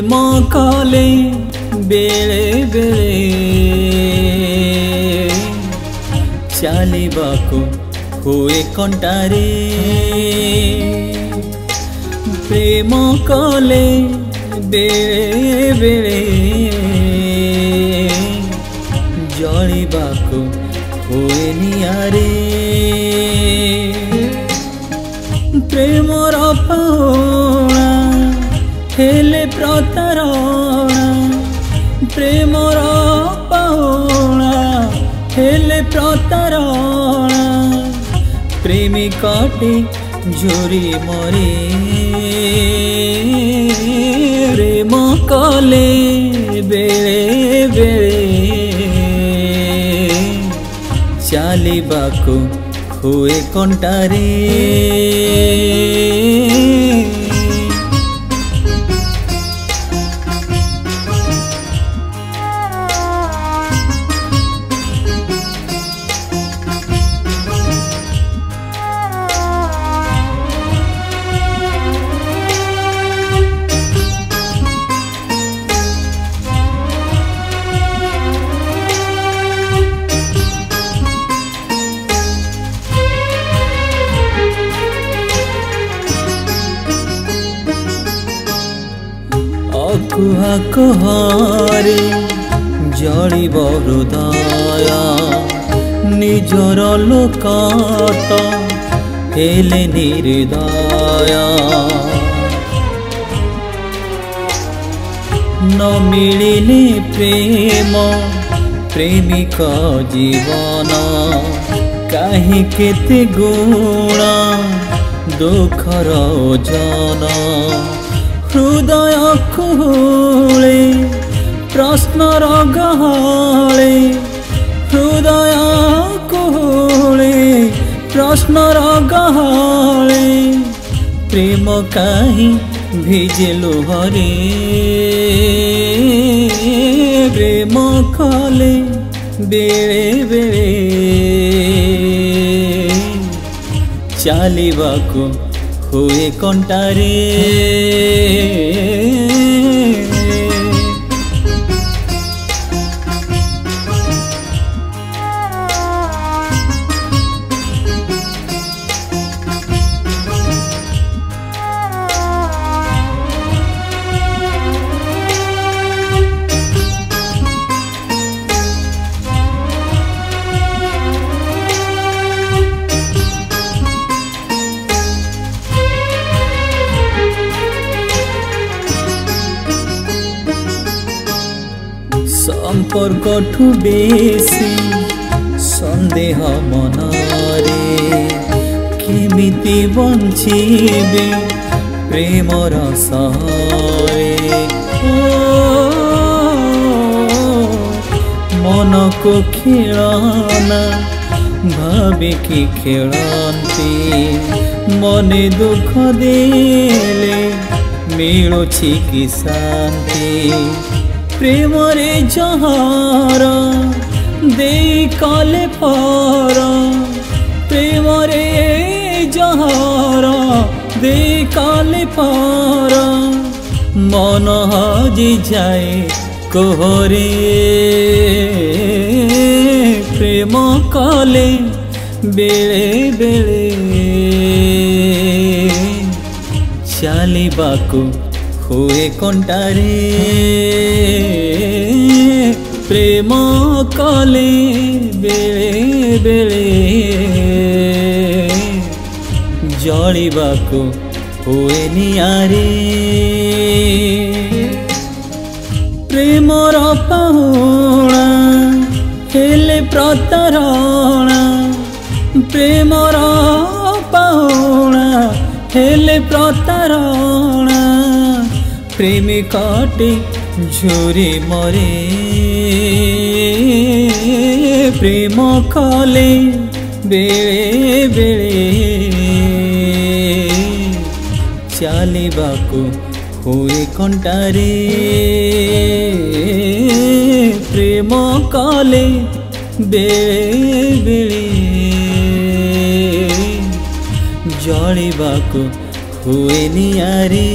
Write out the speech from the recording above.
प्रेम कले बेले बेले चलिबाको हुए कंटारे प्रेम कले बेले बेले जलिबाको हुए नियारे प्रेमर पावना हेले प्रतारणा प्रेमर पावना हेले प्रतारणा प्रेमिकाटे झुरी मरे प्रेम कले बेले बेले चलिबाको हुए कंटारे कुहा कुहारे जड़िब हृदय निजर लोक तो हेले निर्दय न मिलिले प्रेम प्रेमिक जीवन कहीं केते गुण दुखर ओजन हृदय कुहूले प्रश्न गहले हृदय कुहूले प्रश्न गहले प्रेम कहीं भिजिलु हरे प्रेम कले बेले बेले चलिबाको हुए कंटारे संपर्क ठू बेसी संदेह मनरे केमिति बंचिबे प्रेमर सहारे मन को खेलना भावे कि खेलती मने दुख देले मिलुछि कि शांति प्रेम रे जहार दे काले पार प्रेम रे जहार दे काले पार मन हाजी जाए कोहरे प्रेम कले बेले बेले चलिबाको हुए कंटारे प्रेम कले बेले बेले जलिबाको हुए नियारे प्रेमर पावना हेले प्रतारणा प्रेमर पावना हेले प्रतारणा प्रेमिकाटे झुरी मरे प्रेम कले बेले बेले चलिबाको हुए कंटारे प्रेम कले बेले बेले जलिबाको हुए नियारे।